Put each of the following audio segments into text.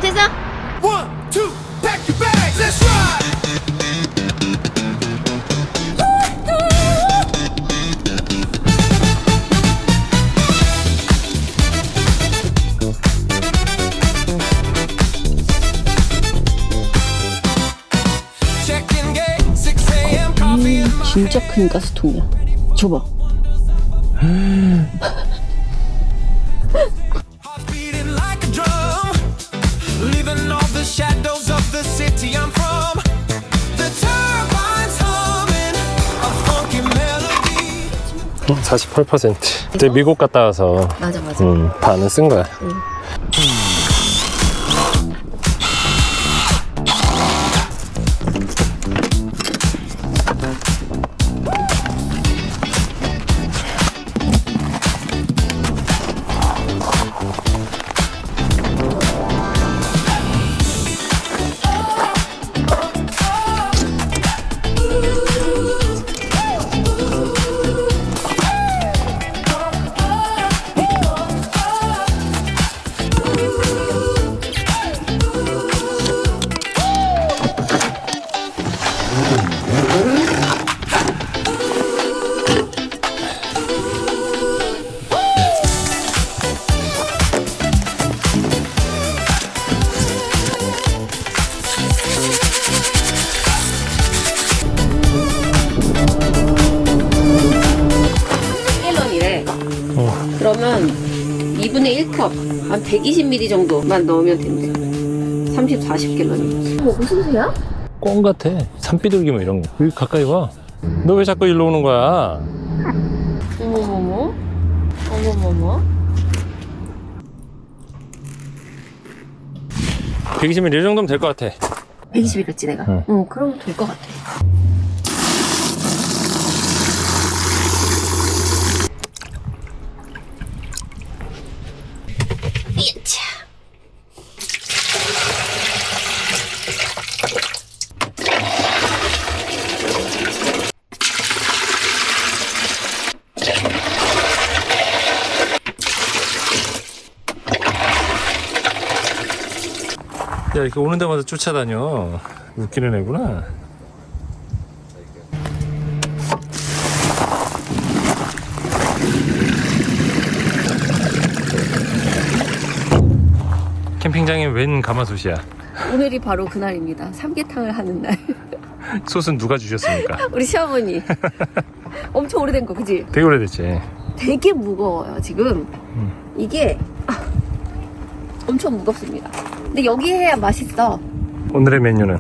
됐어? 1, 2, pack your bags, let's ride. Check-in gate, 6 a.m. coffee in my 진짜 큰 가스통이야. 줘봐. heart beating like a drum, leaving all the shadows of the city I'm from. The turbines humming a funky melody. 48%. 그때 미국 갔다 와서 맞아. 반은 쓴 거야. 그러면 2분의 1컵 한 120ml 정도만 넣으면 된대. 40갤런이. 무슨 새야? 꽁 같아. 산비둘기 뭐 이런 거. 여기 가까이 와. 너 왜 자꾸 일로 오는 거야? 어머머머. 120ml 이 정도면 될 것 같아. 120이랬지 내가. 응. 그러면 될 것 같아. 이차. 야, 이렇게 오는 데마다 쫓아다녀. 웃기는 애구나. 캠핑장에 웬 가마솥이야? 오늘이 바로 그날입니다. 삼계탕을 하는 날. 솥은 누가 주셨습니까? 우리 시어머니. 엄청 오래된 거, 그지? 되게 오래됐지. 되게 무거워요, 지금. 이게 엄청 무겁습니다. 근데 여기 해야 맛있어. 오늘의 메뉴는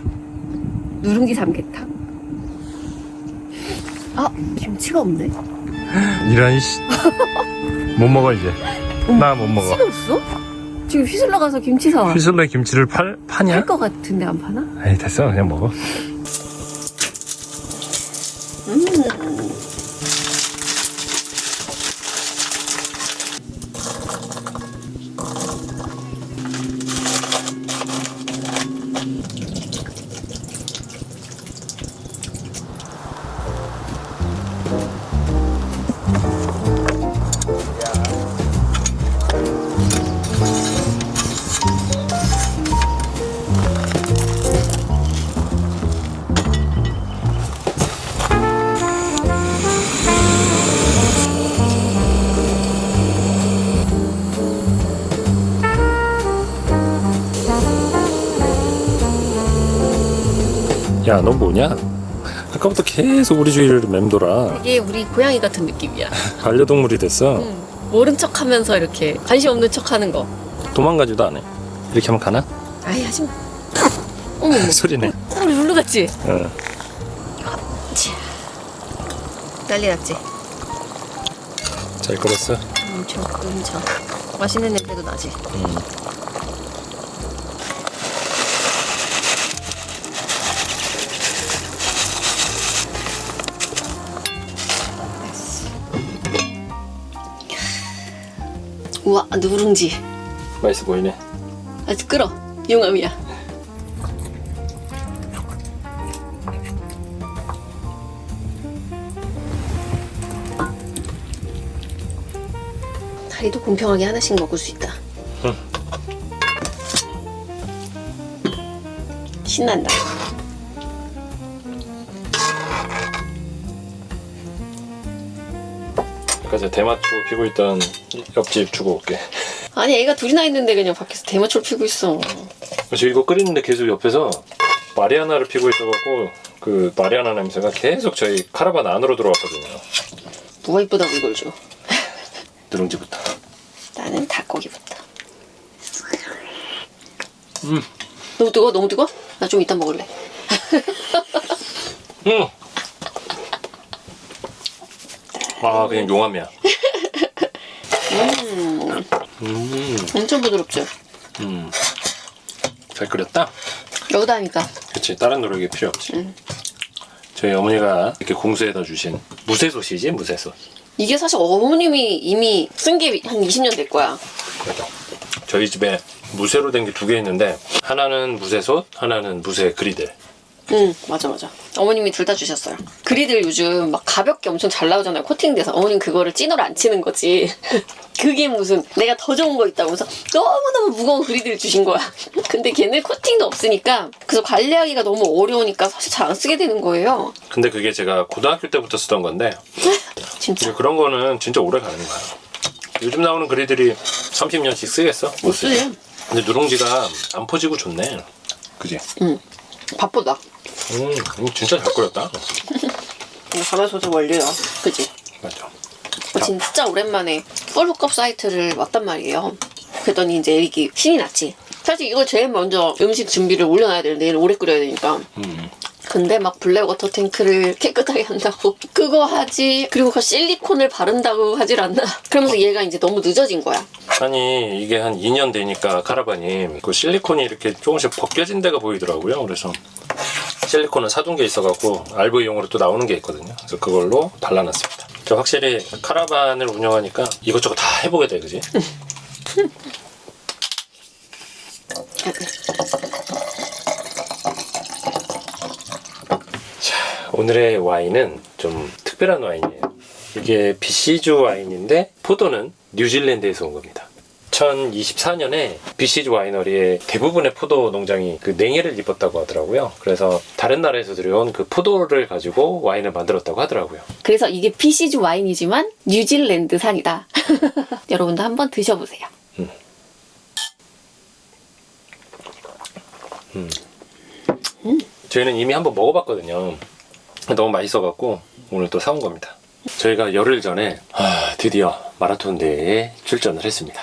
누룽지 삼계탕. 아, 김치가 없네. 이런 씨. 못 먹어 이제. 나 못 먹어. 김치가 없어? 지금 휘슬러 가서 김치 사와. 휘슬러에 김치를 파냐? 할 것 같은데 안 파나? 에이 됐어 그냥 먹어. 야, 너 뭐냐? 아까부터 계속 우리 주위를 맴돌아. 이게 우리 고양이 같은 느낌이야. 반려동물이 됐어. 모른 척 하면서 이렇게 관심 없는 척 하는 거. 도망가지도 않아. 이렇게 하면 가나? 아이, 하지 마. 어머, 소리네. 우리 룰루 같지? 응. 난리 났지? 잘 끓었어? 엄청. 맛있는 냄새도 나지? 우와, 누룽지. 맛있어 보이네. 아주 끓어. 용암이야. 다리도 공평하게 하나씩 먹을 수 있다. 응. 신난다. 아까 저 대마초 피고 있던 옆집 주고 올게. 아니 애가 둘이나 있는데 그냥 밖에서 대마초를 피고 있어. 저 이거 끓이는데 계속 옆에서 마리아나를 피고 있어갖고 그 마리아나 냄새가 계속 저희 카라반 안으로 들어왔거든요. 뭐가 이쁘다고 이걸 줘. 누룽지부터. 나는 닭고기부터. 너무 뜨거워? 너무 뜨거워? 나 좀 이따 먹을래. 아 그냥 용암이야. 엄청 부드럽죠? 잘 끓였다? 여기다 하니까. 그치, 다른 노력이 필요 없지. 저희 어머니가 이렇게 공수해다 주신 무쇠솥이지, 무쇠솥. 이게 사실 어머님이 이미 쓴 게 한 20년 될 거야. 맞아. 저희 집에 무쇠로 된 게 2개 있는데 하나는 무쇠솥, 하나는 무쇠 그리들. 응, 맞아. 어머님이 둘 다 주셨어요. 그리들 요즘 막 가볍게 엄청 잘 나오잖아요. 코팅돼서. 어머님 그거를 찐으로 안 치는 거지. 그게 무슨 내가 더 좋은 거 있다고 해서 너무너무 무거운 그리들 주신 거야. 근데 걔는 코팅도 없으니까 그래서 관리하기가 너무 어려우니까 사실 잘 안 쓰게 되는 거예요. 근데 그게 제가 고등학교 때부터 쓰던 건데 진짜. 그런 거는 진짜 오래 가는 거야. 요즘 나오는 그리들이 30년씩 쓰겠어? 못 쓰지. 근데 누룽지가 안 퍼지고 좋네. 그지? 응. 밥보다. 진짜 잘 끓였다. 가마솥의 원료야. 그지? 맞죠. 진짜 오랜만에 펄룩업 사이트를 왔단 말이에요. 그랬더니 이제 에릭이 신이 났지. 사실 이걸 제일 먼저 음식 준비를 올려놔야 되는데 얘를 오래 끓여야 되니까. 근데 막 블랙워터 탱크를 깨끗하게 한다고 그거 하지, 그리고 그 실리콘을 바른다고 하질 않나. 그러면서 얘가 이제 너무 늦어진 거야. 아니 이게 한 2년 되니까 카라반이 그 실리콘이 이렇게 조금씩 벗겨진 데가 보이더라고요. 그래서 실리콘은 사둔 게 있어갖고 RV용으로 또 나오는 게 있거든요. 그래서 그걸로 발라놨습니다. 저 확실히 카라반을 운영하니까 이것저것 다 해보게 돼, 그지? 자, 오늘의 와인은 좀 특별한 와인이에요. 이게 비시주 와인인데 포도는 뉴질랜드에서 온 겁니다. 2024년에 비시주 와이너리의 대부분의 포도 농장이 그 냉해를 입었다고 하더라고요. 그래서 다른 나라에서 들여온 그 포도를 가지고 와인을 만들었다고 하더라고요. 그래서 이게 비시주 와인이지만 뉴질랜드산이다. 여러분도 한번 드셔보세요. 저희는 이미 한번 먹어봤거든요. 너무 맛있어갖고 오늘 또 사온 겁니다. 저희가 열흘 전에 드디어 마라톤 대회에 출전을 했습니다.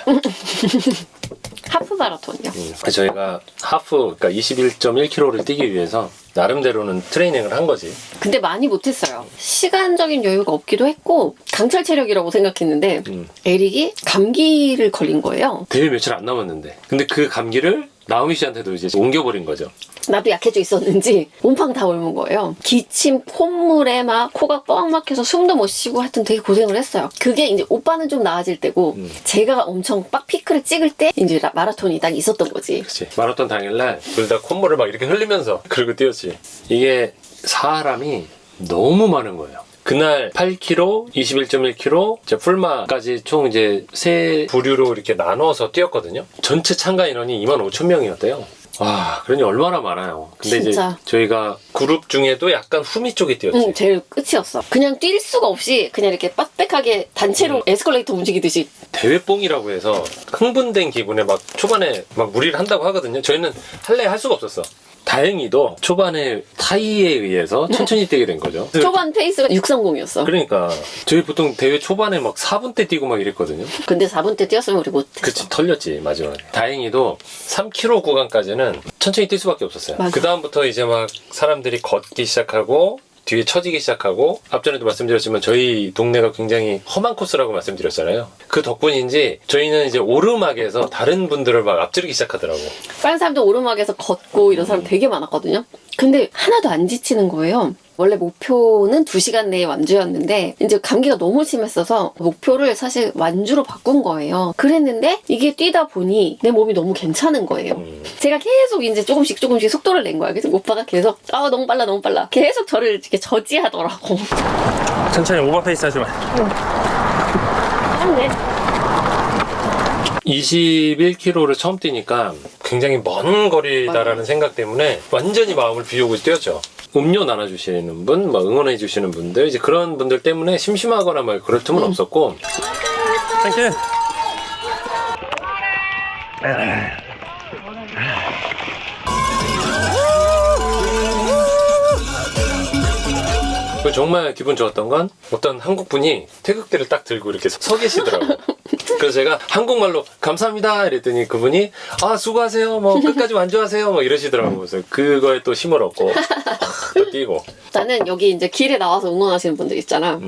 하프 마라톤이요. 저희가 하프, 그러니까 21.1km를 뛰기 위해서 나름대로는 트레이닝을 한 거지. 근데 많이 못했어요. 시간적인 여유가 없기도 했고 강철 체력이라고 생각했는데 에릭이 감기를 걸린 거예요. 대회 며칠 안 남았는데. 근데 그 감기를 나우미 씨한테도 이제 옮겨버린 거죠. 나도 약해져 있었는지 몸빵 다 옮은 거예요. 기침, 콧물에 막 코가 뻥 막혀서 숨도 못 쉬고 하여튼 되게 고생을 했어요. 그게 이제 오빠는 좀 나아질 때고 제가 엄청 빡 피크를 찍을 때 이제 마라톤이 딱 있었던 거지. 그치. 마라톤 당일날 둘 다 콧물을 막 이렇게 흘리면서 그러고 뛰었지. 이게 사람이 너무 많은 거예요. 그날 8km, 21.1km, 이제 풀마까지 총 이제 세 부류로 이렇게 나눠서 뛰었거든요. 전체 참가 인원이 25,000명이었대요. 와, 그러니 얼마나 많아요. 근데 진짜. 이제 저희가 그룹 중에도 약간 후미 쪽에 뛰었지. 응, 제일 끝이었어. 그냥 뛸 수가 없이 그냥 이렇게 빡빡하게 단체로 에스컬레이터 움직이듯이. 대회뽕이라고 해서 흥분된 기분에 막 초반에 막 무리를 한다고 하거든요. 저희는 할래 할 수가 없었어. 다행히도 초반에 타이에 의해서 천천히 뛰게 된 거죠. 초반 페이스가 630이었어. 그러니까 저희 보통 대회 초반에 막 4분 때 뛰고 막 이랬거든요. 근데 4분 때 뛰었으면 우리 못했어. 그치, 털렸지 마지막에. 다행히도 3km 구간까지는 천천히 뛸 수밖에 없었어요. 맞아. 그 다음부터 이제 막 사람들이 걷기 시작하고 뒤에 처지기 시작하고, 앞전에도 말씀드렸지만 저희 동네가 굉장히 험한 코스라고 말씀드렸잖아요. 그 덕분인지 저희는 이제 오르막에서 다른 분들을 막 앞지르기 시작하더라고. 다른 사람도 오르막에서 걷고 이런 사람 되게 많았거든요. 근데 하나도 안 지치는 거예요. 원래 목표는 2시간 내에 완주였는데 이제 감기가 너무 심했어서 목표를 사실 완주로 바꾼 거예요. 그랬는데 이게 뛰다 보니 내 몸이 너무 괜찮은 거예요. 제가 계속 이제 조금씩 속도를 낸 거야. 그래서 오빠가 계속 너무 빨라 너무 빨라 계속 저를 이렇게 저지하더라고. 천천히 오버페이스 하지 마. 네. 21km를 처음 뛰니까 굉장히 먼 거리다라는 생각 때문에 완전히 마음을 비우고 뛰었죠. 음료 나눠주시는 분, 막 응원해주시는 분들, 이제 그런 분들 때문에 심심하거나 막 그럴 틈은 없었고. 땡큐. 정말 기분 좋았던 건 어떤 한국 분이 태극기를 딱 들고 이렇게 서 계시더라고요. 그래서 제가 한국말로 감사합니다 이랬더니 그분이 아 수고하세요 뭐 끝까지 완주하세요 뭐 이러시더라고요. 그래서 그거에 또 힘을 얻고 또 뛰고. 나는 여기 이제 길에 나와서 응원하시는 분들 있잖아.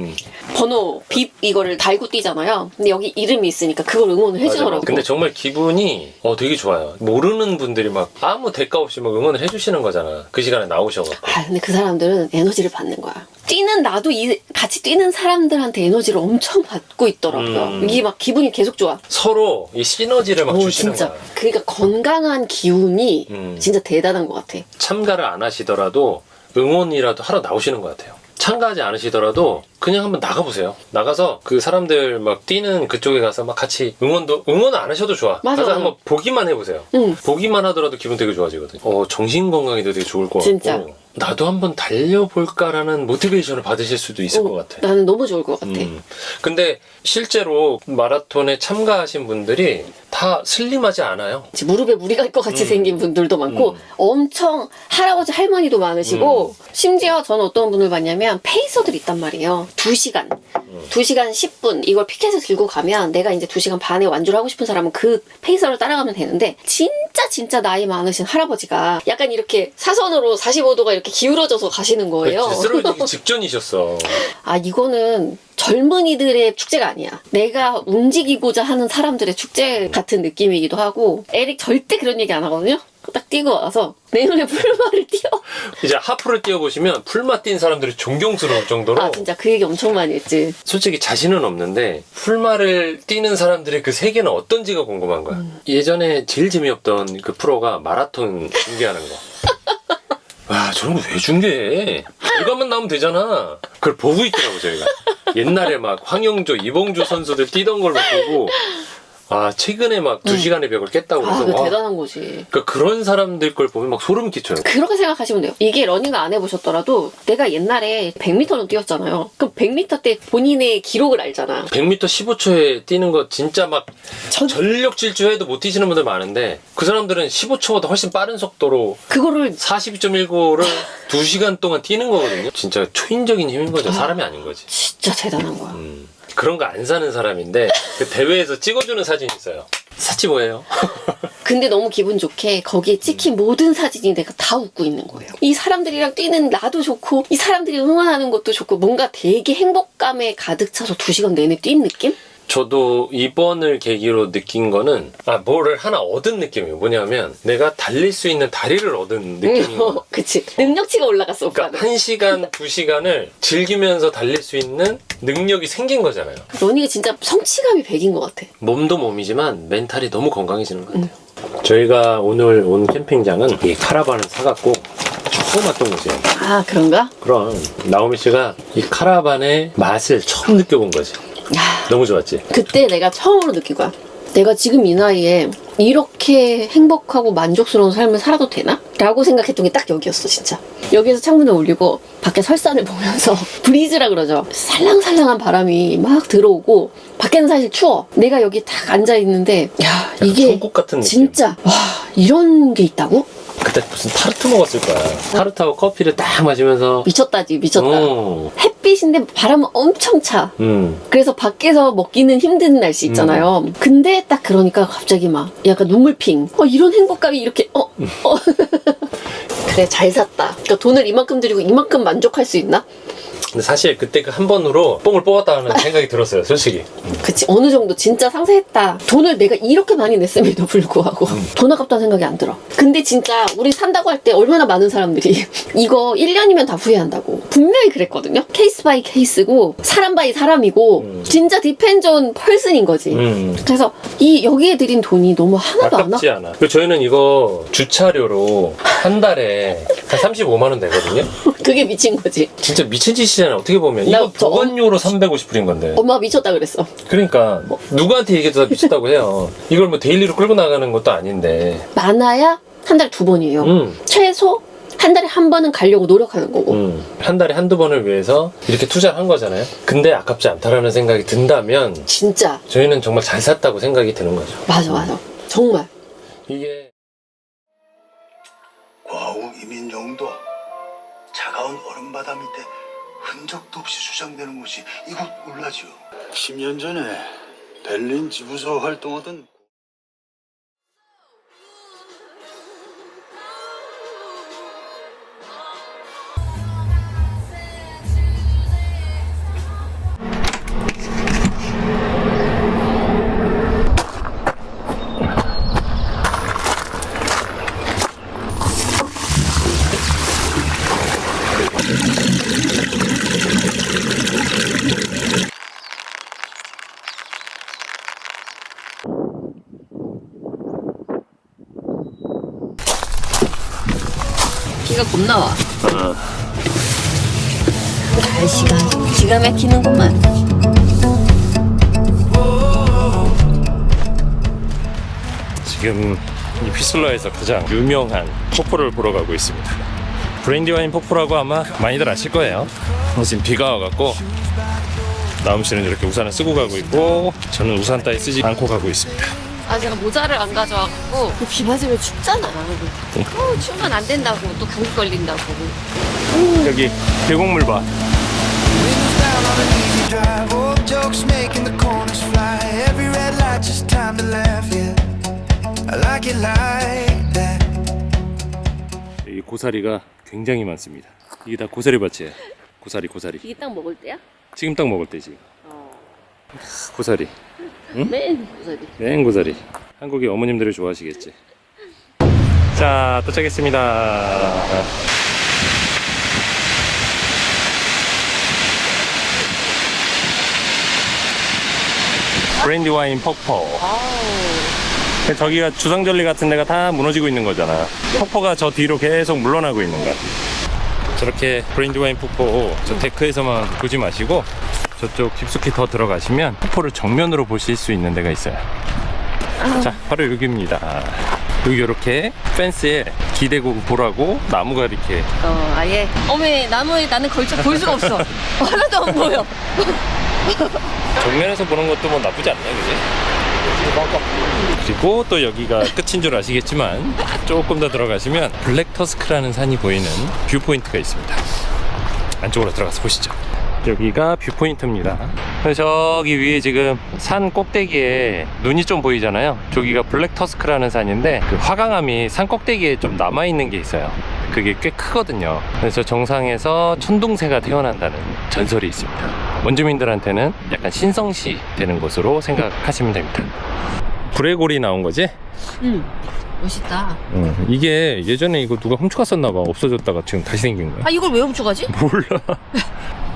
번호 빕 이거를 달고 뛰잖아요. 근데 여기 이름이 있으니까 그걸 응원을 해주더라고. 맞아. 근데 정말 기분이 되게 좋아요. 모르는 분들이 막 아무 대가 없이 막 응원을 해주시는 거잖아. 그 시간에 나오셔서. 아 근데 그 사람들은 에너지를 받는 거야. 뛰는 나도 같이 뛰는 사람들한테 에너지를 엄청 받고 있더라고요. 이게 막 기분이 계속 좋아. 서로 이 시너지를 막 주시는 진짜. 거야. 그러니까 건강한 기운이 진짜 대단한 것 같아. 참가를 안 하시더라도 응원이라도 하러 나오시는 것 같아요. 참가하지 않으시더라도 그냥 한번 나가보세요. 나가서 그 사람들 막 뛰는 그쪽에 가서 막 같이 응원 안 하셔도 좋아. 맞아, 가서 맞아. 한번 보기만 해보세요. 보기만 하더라도 기분 되게 좋아지거든요. 정신 건강에도 되게 좋을 것 진짜. 같고 나도 한번 달려볼까라는 모티베이션을 받으실 수도 있을 것 같아. 나는 너무 좋을 것 같아. 근데 실제로 마라톤에 참가하신 분들이 다 슬림하지 않아요. 무릎에 무리 갈 것 같이 생긴 분들도 많고 엄청 할아버지 할머니도 많으시고 심지어 저는 어떤 분을 봤냐면 페이서들이 있단 말이에요. 2시간 2시간 10분 이걸 피켓을 들고 가면 내가 이제 2시간 반에 완주를 하고 싶은 사람은 그 페이서를 따라가면 되는데 진짜 나이 많으신 할아버지가 약간 이렇게 사선으로 45도가 이렇게 기울어져서 가시는 거예요. 쓰러지기 직전이셨어. 아 이거는 젊은이들의 축제가 아니야. 내가 움직이고자 하는 사람들의 축제 같은 느낌이기도 하고 에릭 절대 그런 얘기 안 하거든요. 딱 뛰고 와서 내 눈에 풀마를 띄어. 이제 하프를 뛰어보시면 풀마 뛴 사람들이 존경스러울 정도로 아 진짜 그 얘기 엄청 많이 했지. 솔직히 자신은 없는데 풀마를 뛰는 사람들의 그 세계는 어떤지가 궁금한 거야. 예전에 제일 재미없던 그 프로가 마라톤 중계하는 거. 와 저런 거 왜 중계해? 결과만 나오면 되잖아. 그걸 보고 있더라고 저희가. 옛날에 막 황영조, 이봉주 선수들 뛰던 걸 막 보고 아 최근에 막 2시간의 벽을 깼다고 아 그래서 그거 와, 대단한 거지. 그러니까 그런 사람들 걸 보면 막 소름 끼쳐요. 그렇게 생각하시면 돼요. 이게 러닝을 안 해보셨더라도 내가 옛날에 100m를 뛰었잖아요. 그럼 100m 때 본인의 기록을 알잖아. 100m 15초에 뛰는 거 진짜 막 전력 질주해도 못 뛰시는 분들 많은데 그 사람들은 15초보다 훨씬 빠른 속도로 그거를 42.19를 2시간 동안 뛰는 거거든요. 진짜 초인적인 힘인 거죠. 사람이 아닌 거지. 진짜 대단한 거야. 그런 거 안 사는 사람인데 그 대회에서 찍어주는 사진이 있어요. 사치 뭐예요? 근데 너무 기분 좋게 거기에 찍힌 모든 사진이 내가 다 웃고 있는 거예요. 이 사람들이랑 뛰는 나도 좋고 이 사람들이 응원하는 것도 좋고 뭔가 되게 행복감에 가득 차서 2시간 내내 뛴 느낌? 저도 이번을 계기로 느낀 거는 뭐를 하나 얻은 느낌이에요. 뭐냐면 내가 달릴 수 있는 다리를 얻은 느낌인 거예요. 그치. 능력치가 올라갔어, 오빠는. 그러니까 1시간, 2시간을 즐기면서 달릴 수 있는 능력이 생긴 거잖아요. 러닝이 진짜 성취감이 100인 것 같아. 몸도 몸이지만 멘탈이 너무 건강해지는 것 같아요. 저희가 오늘 온 캠핑장은 이 카라반을 사갖고 처음 왔던 곳이에요. 아, 그런가? 그럼 나오미 씨가 이 카라반의 맛을 처음 느껴본 거지. 야, 너무 좋았지? 그때 내가 처음으로 느낀 거야. 내가 지금 이 나이에 이렇게 행복하고 만족스러운 삶을 살아도 되나? 라고 생각했던 게 딱 여기였어, 진짜. 여기에서 창문을 올리고 밖에 설산을 보면서 브리즈라 그러죠. 살랑살랑한 바람이 막 들어오고 밖에는 사실 추워. 내가 여기 딱 앉아있는데 야, 이게 천국 같은 느낌. 진짜 와, 이런 게 있다고? 그때 무슨 타르트 먹었을 거야. 타르트하고 커피를 딱 마시면서 미쳤다지, 미쳤다. 햇빛인데 바람은 엄청 차. 그래서 밖에서 먹기는 힘든 날씨 있잖아요. 근데 딱 그러니까 갑자기 막 약간 눈물핑. 이런 행복감이 이렇게 그래, 잘 샀다. 그러니까 돈을 이만큼 들이고 이만큼 만족할 수 있나? 근데 사실 그때 그 한 번으로 뽕을 뽑았다는 생각이 들었어요, 솔직히. 그치, 어느 정도 진짜 상세했다. 돈을 내가 이렇게 많이 냈음에도 불구하고 돈 아깝다는 생각이 안 들어. 근데 진짜 우리 산다고 할 때 얼마나 많은 사람들이 이거 1년이면 다 후회한다고 분명히 그랬거든요. 케이스 바이 케이스고 사람 바이 사람이고 진짜 디펜즈 온 펄슨인 거지. 그래서 여기에 들인 돈이 너무 하나도 안 아깝지 않아. 그리고 저희는 이거 주차료로 한 달에 한 35만 원 되거든요. 그게 미친 거지. 진짜 미친 짓이잖아요. 어떻게 보면 나 이거 저- 보관료로 350불인 건데. 엄마가 미쳤다 그랬어. 그러니까 누구한테 얘기해도 다 미쳤다고 해요. 이걸 뭐 데일리로 끌고 나가는 것도 아닌데. 많아야 한 달에 2번이에요. 최소 한 달에 한 번은 가려고 노력하는 거고. 한 달에 한두 번을 위해서 이렇게 투자를 한 거잖아요. 근데 아깝지 않다라는 생각이 든다면 진짜 저희는 정말 잘 샀다고 생각이 드는 거죠. 맞아 정말. 이게 과우 이민정도 차가운 얼음바다 밑에 흔적도 없이 수장되는 곳이 이곳 울라지요. 10년 전에 벨린 지부서 활동하던 비가 겁나 와. 날씨가 기가 막히는구만. 지금 이 휘슬러에서 가장 유명한 폭포를 보러 가고 있습니다. 브랜디와인 폭포라고 아마 많이들 아실 거예요. 지금 비가 와갖고 나움 씨는 이렇게 우산을 쓰고 가고 있고 저는 우산 따위 쓰지 않고 가고 있습니다. 아 제가 모자를 안 가져와갖고 비 맞으면 춥잖아. 추우면 안 된다고 또 감기 걸린다고. 여기 계곡물 봐. Windows down on an easy drive. Old jokes making the corners fly. Every red light, just time to laugh. Yeah, I like it like that. 이 고사리가 굉장히 많습니다. 이게 다 고사리 밭이에요. 고사리. 이게 딱 먹을 때야? 지금 딱 먹을 때지. 고사리. 맨 고사리. 맨 고사리. 한국의 어머님들이 좋아하시겠지. 자, 도착했습니다. 브랜디와인 폭포. 저기가 주상절리 같은 데가 다 무너지고 있는 거잖아. 폭포가 저 뒤로 계속 물러나고 있는 거야. 저렇게 브랜디와인 폭포 저 데크에서만 보지 마시고 저쪽 깊숙이 더 들어가시면 폭포를 정면으로 보실 수 있는 데가 있어요. 자, 바로 여기입니다. 여기 이렇게 펜스에 기대고 보라고 나무가 이렇게. 아예. 어메 나무에 나는 걸쳐 볼 수가 없어. 하나도 안 보여. 정면에서 보는 것도 뭐 나쁘지 않네, 그지? 그리고 또 여기가 끝인 줄 아시겠지만 조금 더 들어가시면 블랙 터스크라는 산이 보이는 뷰포인트가 있습니다. 안쪽으로 들어가서 보시죠. 여기가 뷰포인트입니다. 그래서 저기 위에 지금 산 꼭대기에 눈이 좀 보이잖아요. 저기가 블랙 터스크라는 산인데 그 화강암이 산 꼭대기에 좀 남아있는 게 있어요. 그게 꽤 크거든요. 그래서 정상에서 천둥새가 태어난다는 전설이 있습니다. 원주민들한테는 약간 신성시 되는 곳으로 생각하시면 됩니다. 브레골이 나온 거지? 멋있다. 이게 예전에 이거 누가 훔쳐갔었나봐. 없어졌다가 지금 다시 생긴 거야. 아 이걸 왜 훔쳐가지? 몰라.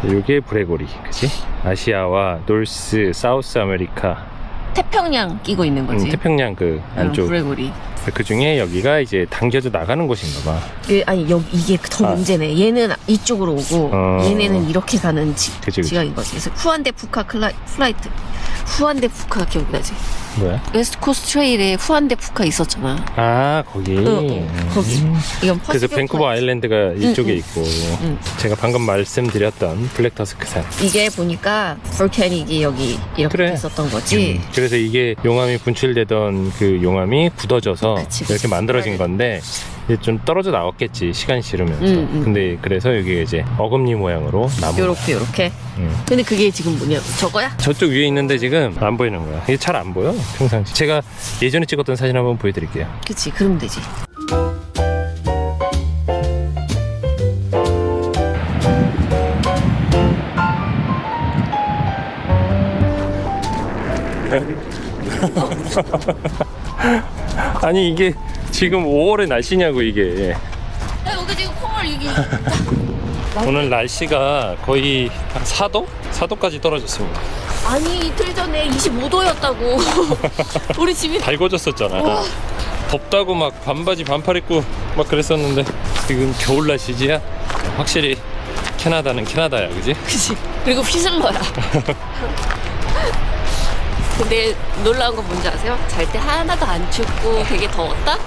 이게 브레고리, 그치? 아시아와 노스, 사우스 아메리카, 태평양 끼고 있는 거지. 태평양 그 안쪽. 브레고리. 그 중에 여기가 이제 당겨져 나가는 곳인가 봐. 아니 여기 이게 더 문제네. 얘는 이쪽으로 오고 얘네는 이렇게 가는 그치. 지각인 거지. 그래서 후안데 푸카 플라이트. 후안데 푸카 기억나지? 뭐야? 웨스트 코스트 트레일에 후안데 푸카 있었잖아. 아, 거기. 거기. 이건 그래서 밴쿠버 아일랜드가 이쪽에 응. 있고 제가 방금 말씀드렸던 블랙 터스크 산. 이게 보니까 볼케닉이 여기 이렇게 그래. 있었던 거지. 그래서 이게 용암이 분출되던 그 용암이 굳어져서 그치. 이렇게 만들어진 건데 이제 좀 떨어져 나왔겠지, 시간이 지르면서. 근데 그래서 여기 이제 어금니 모양으로 나무. 요렇게. 근데 그게 지금 뭐냐? 저거야? 저쪽 위에 있는데 지금 안 보이는 거야. 이게 잘 안 보여, 평상시. 제가 예전에 찍었던 사진 한번 보여드릴게요. 그치. 그러면 되지. 아니 이게 지금 5월의 날씨냐고 이게. 야, 여기 지금 콩을 이게. 오늘 날씨가 거의 한 4도? 4도까지 떨어졌습니다. 아니 이틀 전에 25도였다고. 우리 집이 달궈졌었잖아. 덥다고 막 반바지 반팔 입고 막 그랬었는데 지금 겨울 날씨지야? 확실히 캐나다는 캐나다야, 그지? 그치. 그리고 휘슬러야. 근데 놀라운 건 뭔지 아세요? 잘 때 하나도 안 춥고 되게 더웠다?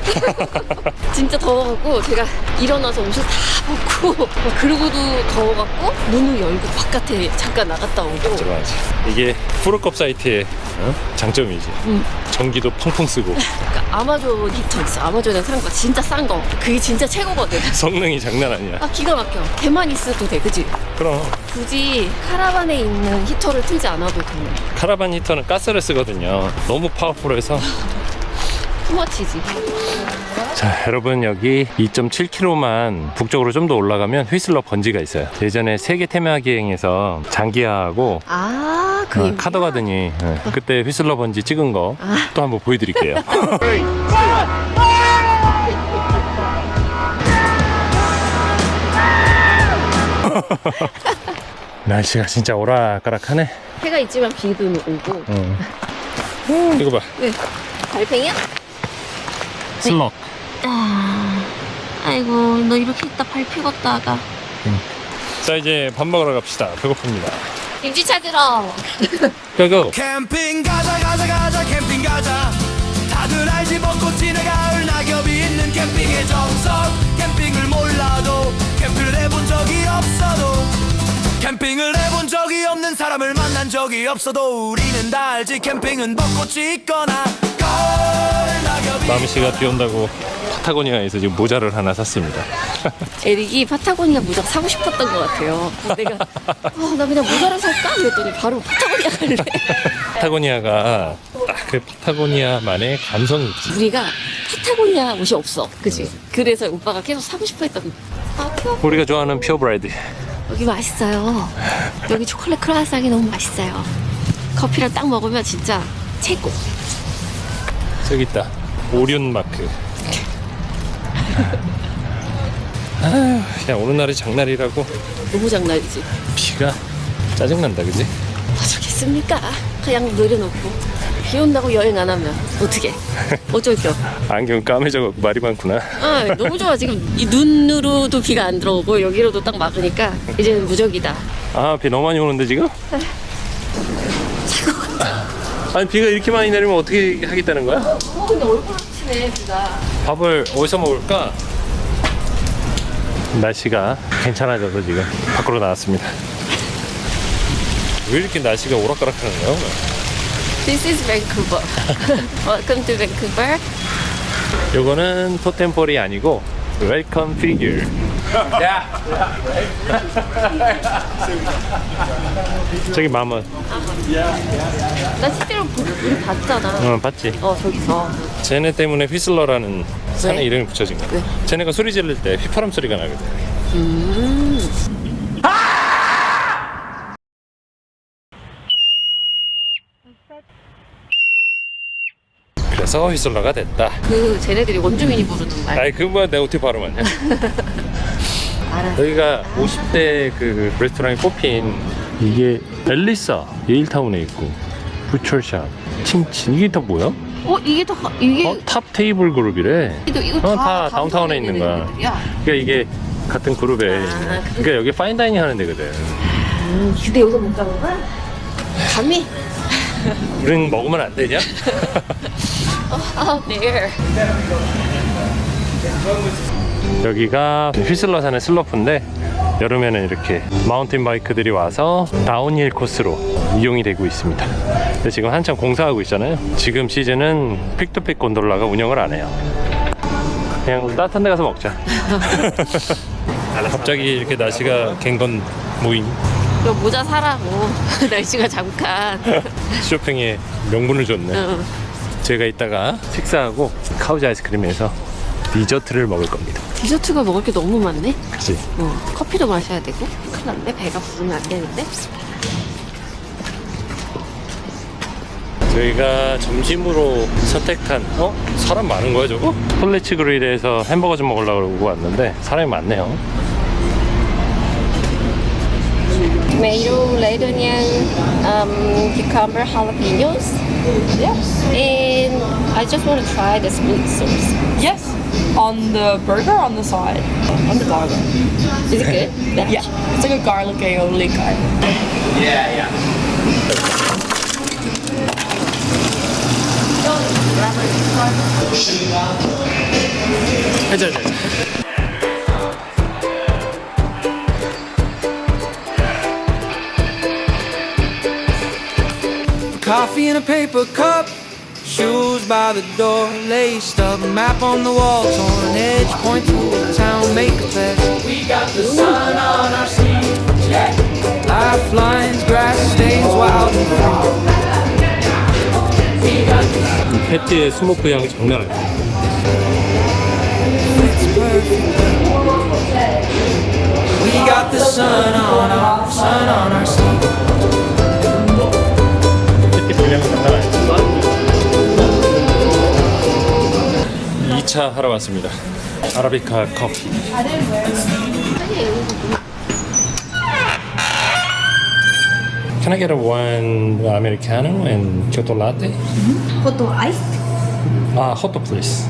진짜 더워갖고 제가 일어나서 옷을 다 벗고 그러고도 더워갖고 문을 열고 바깥에 잠깐 나갔다 오고. 맞아. 이게 프로컵 사이트의 장점이지. 전기도 펑펑 쓰고 그러니까 아마존 히터 있어. 아마존에 산 거 진짜 싼 거. 그게 진짜 최고거든. 성능이 장난 아니야. 아 기가 막혀. 걔만 있어도 돼, 그치? 그럼 굳이 카라반에 있는 히터를 틀지 않아도 돼. 카라반 히터는 가스를 쓰거든요. 너무 파워풀해서. 투머치지. 자, 여러분 여기 2.7km만 북쪽으로 좀 더 올라가면 휘슬러 번지가 있어요. 예전에 세계 테마 기행에서 장기하하고 아, 그 카더가든이 그때 휘슬러 번지 찍은 거 또 한번 보여드릴게요. 날씨가 진짜 오락가락하네. 해가 있지만 비도 오고. 이거 봐. 왜? 달팽이야? 슬럭. 아이고, 너 이렇게 있다 발 피웠다가. 자, 이제 밥 먹으러 갑시다. 배고픕니다. 김치 찾으러. 고고. 캠핑 가자 캠핑 가자. 다들 알지 벚꽃 지는 가을 낙엽이 있는 캠핑의 정석. 캠핑을 몰라도 캠핑을 해본 적이 없어도 캠핑을 해본 적이 없는 사람을 만난 적이 없어도 우리는 다 알지 캠핑은 벚꽃이 있거나 가을 낙엽이 마음씨가 비 온다고 파타고니아에서 지금 모자를 하나 샀습니다. 에릭이 파타고니아 모자 사고 싶었던 것 같아요. 그래서 내가 나 그냥 모자를 살까? 그랬더니 바로 파타고니아 갈래. 파타고니아가 딱 그 파타고니아만의 감성이 있지. 우리가 파타고니아 옷이 없어. 그치? 그래서 오빠가 계속 사고 싶어 했던 우리가 좋아하는 퓨어브라이드. 여기 맛있어요. 여기 초콜릿 크루아상이 너무 맛있어요. 커피랑 딱 먹으면 진짜 최고. 저기 있다. 오륜 마크. 아휴, 그냥 오는 날이 장날이라고. 너무 장난이지. 비가 짜증난다, 그지? 어쩌겠습니까? 그냥 내려놓고. 비 온다고 여행 안 하면 어떻게? 어쩔 겸. 안경 까매져 말이 많구나. 아, 너무 좋아. 지금 이 눈으로도 비가 안 들어오고 여기로도 딱 막으니까 이제는 무적이다. 아, 비 너무 많이 오는데 지금? 아니, 비가 이렇게 많이 내리면 어떻게 하겠다는 거야? 근데 얼굴 치네 비가. 밥을 어디서 먹을까? 날씨가 괜찮아져서 지금 밖으로 나왔습니다. 왜 이렇게 날씨가 오락가락하는 거야 오늘? This is Vancouver. Welcome to Vancouver. 요거는 토템폴이 아니고 웰컴 피규어. 저기 마문. 나 실제로 우리 봤잖아. 봤지? 저기서. 쟤네 때문에 휘슬러라는 산의 왜? 이름이 붙여진 거야. 왜? 쟤네가 소리 지를 때 휘파람 소리가 나거든. 그래서 휘슬러가 됐다. 그 쟤네들이 원주민이 부르는 말. 아이, 그거 내가 어떻게 발음하냐? 알아. 여기가 50대 그 레스토랑에 꼽힌 이게 앨리사 예일타운에 있고 부처샵 칭칭 이게 다 뭐야? 이게 탑 테이블 그룹이래. 이거 다 다운타운에 있는 거야. 애들이야. 그러니까 이게 같은 그룹에 그러니까 여기 파인다이닝 하는 데거든. 근데 여기서 못 가는 거야? 감히? 우린 먹으면 안 되냐? Out there. 여기가 휘슬러 산의 슬로프인데 여름에는 이렇게 마운틴 바이크들이 와서 다운힐 코스로 이용이 되고 있습니다. 근데 지금 한참 공사하고 있잖아요. 지금 시즌은 픽투픽 곤돌라가 운영을 안 해요. 그냥 따뜻한 데 가서 먹자. 갑자기 이렇게 날씨가 갱건 모임. 너 모자 사라고. 날씨가 잠깐. 쇼핑에 명분을 줬네. 응. 제가 이따가 식사하고 카우지 아이스크림에서 디저트를 먹을 겁니다. 디저트가 먹을 게 너무 많네. 그치? 커피도 마셔야 되고. 큰일 났네. 배가 부르면 안 되는데. 저희가 점심으로 선택한 사람 많은 거야 저거? 폴레치 그릴에서 햄버거 좀 먹으려고 그러고 왔는데 사람이 많네요. Tomato, 레드냥, cucumber, jalapenos. Yes. And I just want to try the split sauce. Yes, all on the burger or on the side? On the burger. Is it good? Yeah, it's like a garlic aioli kind. Coffee in a paper cup, shoes by the door, laced up, map on the wall, torn edge, point to the town, make a bet. We got the sun on our sleeve, lifelines, grass stains, wild and free. 패티의 스모크 향이 장난 아니야. It's perfect. We got the sun on our sleeve. 패티 분량이 장난 아니야. 2차 하러 왔습니다. 아라비카 커피. Can I get a one Americano and Kyoto latte? Photo iced, Hot please.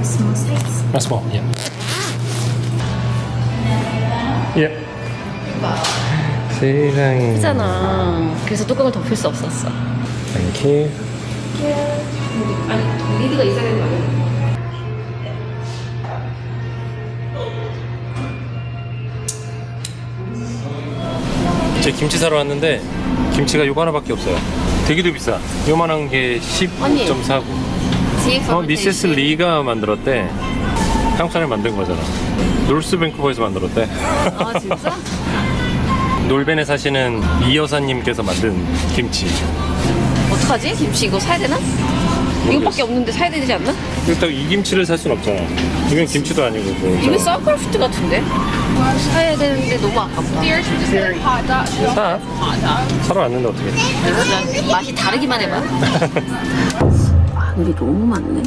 small size. Small, yeah. Yeah. 세상에. 크잖아. 그래서 뚜껑을 덮을 수 없었어. Thank you. 아니, 리드가 있어야 되는 거 아니야? 제 김치 사러 왔는데 김치가 요거 하나밖에 없어요. 되게도 비싸. 요만한 게 아니. 15.49. 미세스 리가 만들었대. 한국 사람이 만든 거잖아. 놀스 밴쿠버에서 만들었대. 아, 진짜? 놀벤에 사시는 이 여사님께서 만든 김치. 어떡하지? 김치 이거 사야 되나? 이거밖에 없는데 사야 되지 않나? 일단 이 김치를 살 순 없잖아. 이건 김치도 아니고. 뭐. 이거 썬크래프트 같은데? 사야 되는데 너무 아깝다. 사. 사러 왔는데 어떻게? 그냥 맛이 다르기만 해봐. 우리 너무 많네.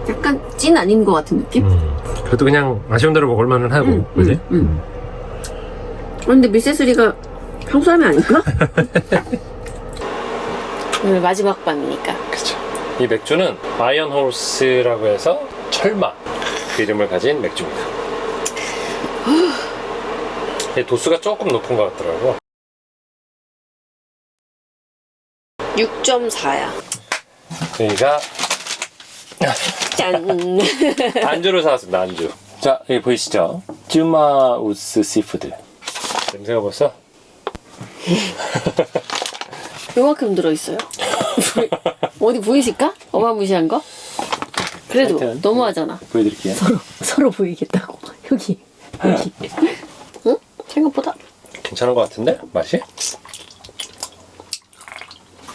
약간 찐 아닌 것 같은 느낌? 그래도 그냥 아쉬운 대로 먹을 만은 하고, 그지? 근데 미세스리가 한국 사람이 아닐까? 오늘 마지막 밤이니까. 그쵸. 이 맥주는 아이언 호스라고 해서 철마 그 이름을 가진 맥주입니다. 도수가 조금 높은 것 같더라고. 6.4야. 저희가 짠. 안주를 사왔습니다. 안주. 자, 여기 보이시죠? 쭈마우스 시푸드. 냄새가 벌써? 요만큼 들어있어요. 어디 보이실까? 어마무시한 거? 그래도 하여튼, 너무하잖아. 보여드릴게요. 서로 보이겠다고. 여기. 응? 생각보다. 괜찮은 것 같은데? 맛이?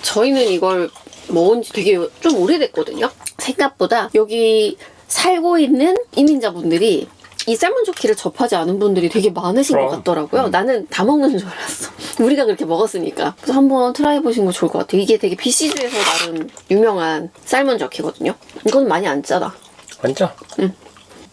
저희는 이걸 먹은 지 되게 좀 오래됐거든요. 생각보다 여기 살고 있는 이민자분들이 이 쌀문조끼를 접하지 않은 분들이 되게 많으신 것 같더라고요. 나는 다 먹는 줄 알았어. 우리가 그렇게 먹었으니까. 그래서 한번 트라이 해보신 거 좋을 것 같아요. 이게 되게 BC주에서 나름 유명한 쌀문조끼거든요. 이건 많이 안 짜다. 안 짜? 응.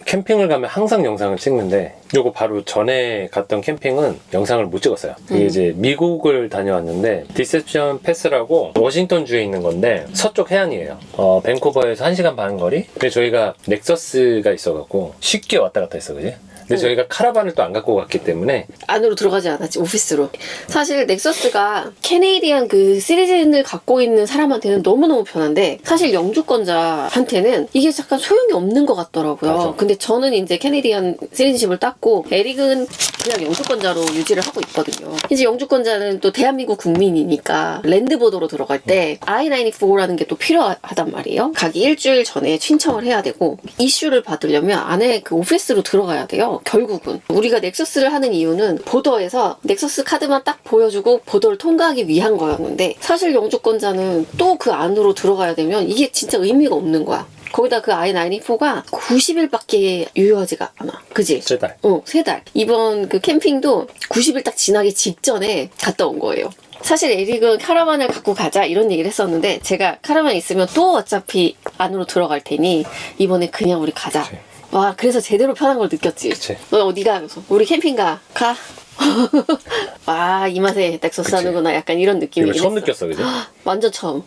캠핑을 가면 항상 영상을 찍는데 요거 바로 전에 갔던 캠핑은 영상을 못 찍었어요. 이게 이제 미국을 다녀왔는데 디셉션 패스라고 워싱턴주에 있는 건데 서쪽 해안이에요. 밴쿠버에서 1시간 반 거리? 근데 저희가 넥서스가 있어갖고 쉽게 왔다 갔다 했어, 그지? 근데 저희가 카라반을 또 안 갖고 갔기 때문에 안으로 들어가지 않았지, 오피스로. 사실 넥서스가 캐네디안 그 시리즌을 갖고 있는 사람한테는 너무너무 편한데 사실 영주권자한테는 이게 약간 소용이 없는 것 같더라고요. 맞아. 근데 저는 이제 캐네디안 시리즈십을 땄고 에릭은 그냥 영주권자로 유지를 하고 있거든요. 이제 영주권자는 또 대한민국 국민이니까 랜드보더로 들어갈 때 I-94라는 게 또 필요하단 말이에요. 가기 일주일 전에 신청을 해야 되고 이슈를 받으려면 안에 그 오피스로 들어가야 돼요. 결국은 우리가 넥서스를 하는 이유는 보더에서 넥서스 카드만 딱 보여주고 보더를 통과하기 위한 거였는데 사실 영주권자는 또 그 안으로 들어가야 되면 이게 진짜 의미가 없는 거야. 거기다 그 I-94가 90일밖에 유효하지가 않아. 그지? 3달. 3달. 이번 그 캠핑도 90일 딱 지나기 직전에 갔다 온 거예요. 사실 에릭은 카라반을 갖고 가자 이런 얘기를 했었는데 제가 카라반 있으면 또 어차피 안으로 들어갈 테니 이번에 그냥 우리 가자. 와, 그래서 제대로 편한 걸 느꼈지. 그치. 너 어디 가? 그래서 우리 캠핑 가. 가. 와, 이 맛에 넥서스 그치. 하는구나. 약간 이런 이걸 느낌이긴 처음 했어. 느꼈어, 그지? 완전 처음.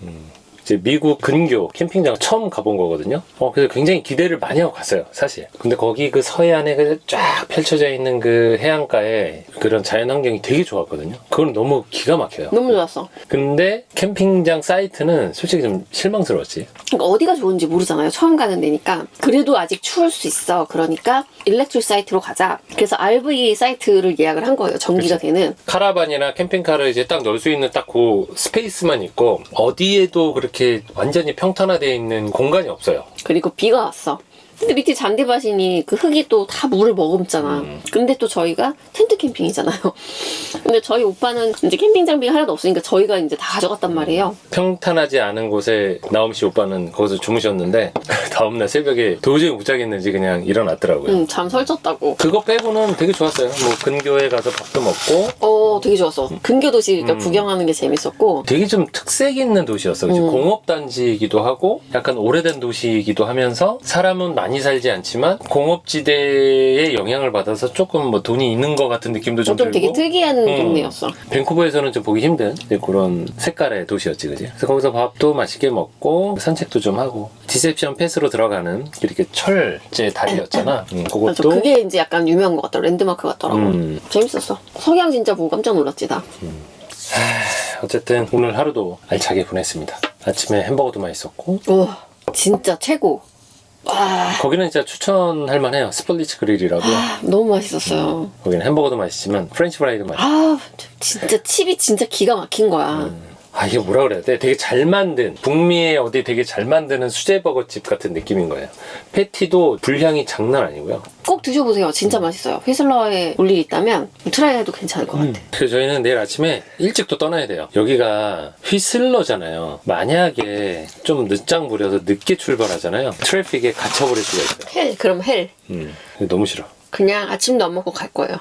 이제 미국 근교 캠핑장 처음 가본 거거든요. 그래서 굉장히 기대를 많이 하고 갔어요, 사실. 근데 거기 그 서해안에 그 쫙 펼쳐져 있는 그 해안가에 그런 자연 환경이 되게 좋았거든요. 그건 너무 기가 막혀요. 너무 좋았어. 근데 캠핑장 사이트는 솔직히 좀 실망스러웠지. 그러니까 어디가 좋은지 모르잖아요. 처음 가는 데니까. 그래도 아직 추울 수 있어. 그러니까 일렉트릭 사이트로 가자. 그래서 RV 사이트를 예약을 한 거예요. 전기가 그치. 되는. 카라반이나 캠핑카를 이제 딱 넣을 수 있는 딱 그 스페이스만 있고 어디에도 그렇게 완전히 평탄화되어 있는 공간이 없어요. 그리고 비가 왔어. 근데 밑에 잔디밭이니 그 흙이 또 다 물을 머금잖아. 근데 또 저희가 텐트 캠핑이잖아요. 근데 저희 오빠는 이제 캠핑 장비가 하나도 없으니까 저희가 이제 다 가져갔단 말이에요. 평탄하지 않은 곳에 나엄씨 오빠는 거기서 주무셨는데 다음날 새벽에 도저히 못 자겠는지 그냥 일어났더라고요. 잠 설쳤다고. 그거 빼고는 되게 좋았어요. 뭐 근교에 가서 밥도 먹고 되게 좋았어. 근교 도시 그러니까 구경하는 게 재밌었고. 되게 좀 특색 있는 도시였어. 그치? 공업단지이기도 하고 약간 오래된 도시이기도 하면서 사람은 많이 살지 않지만 공업지대의 영향을 받아서 조금 뭐 돈이 있는 것 같은 느낌도 좀 좀 들고 되게 특이한 동네였어. 밴쿠버에서는 좀 보기 힘든 그런 색깔의 도시였지, 그지? 그래서 거기서 밥도 맛있게 먹고 산책도 좀 하고 디셉션 패스로 들어가는 이렇게 철제 다리였잖아. 맞아. 그것도 그게 이제 약간 유명한 것 같더라. 랜드마크 같더라고. 재밌었어. 석양 진짜 보고 깜짝 놀랐지 나. 어쨌든 오늘 하루도 알차게 보냈습니다. 아침에 햄버거도 맛있었고 와 진짜 최고. 와 거기는 진짜 추천할 만해요. 스플리츠 그릴이라고. 너무 맛있었어요. 거기는 햄버거도 맛있지만 프렌치 프라이도 맛있어. 진짜 칩이 진짜 기가 막힌 거야. 이게 뭐라 그래야 돼? 되게 잘 만든 북미의 어디 되게 잘 만드는 수제버거집 같은 느낌인 거예요. 패티도 분량이 장난 아니고요. 꼭 드셔보세요. 진짜 맛있어요. 휘슬러에 올 일이 있다면 트라이 해도 괜찮을 것 같아. 그래서 저희는 내일 아침에 일찍 또 떠나야 돼요. 여기가 휘슬러잖아요. 만약에 좀 늦장 부려서 늦게 출발하잖아요. 트래픽에 갇혀버릴 수가 있어요. 헬 그럼 헬. 너무 싫어. 그냥 아침도 안 먹고 갈 거예요.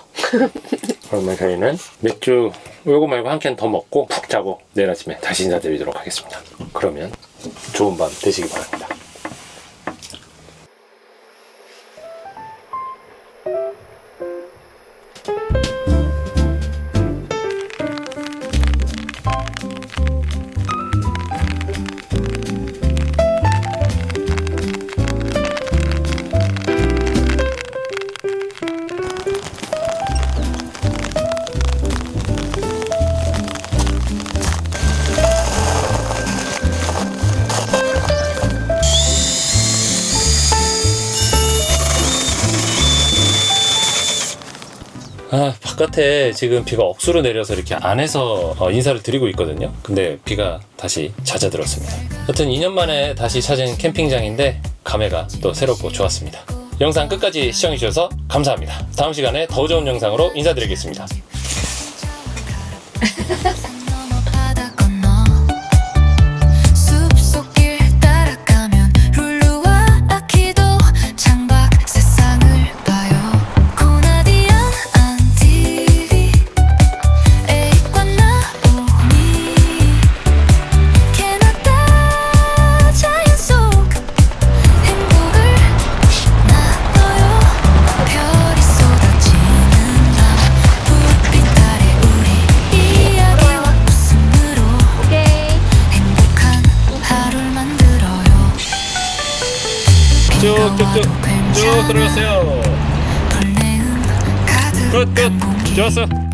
그러면 저희는 맥주 요거 말고 한 캔 더 먹고 푹 자고 내일 아침에 다시 인사드리도록 하겠습니다. 그러면 좋은 밤 되시기 바랍니다. 바깥에 지금 비가 억수로 내려서 이렇게 안에서 인사를 드리고 있거든요. 근데 비가 다시 잦아들었습니다. 하여튼 2년 만에 다시 찾은 캠핑장인데 감회가 또 새롭고 좋았습니다. 영상 끝까지 시청해주셔서 감사합니다. 다음 시간에 더 좋은 영상으로 인사드리겠습니다. 쭉쭉쭉 쭉 들어갔어요. 끝 좋았어.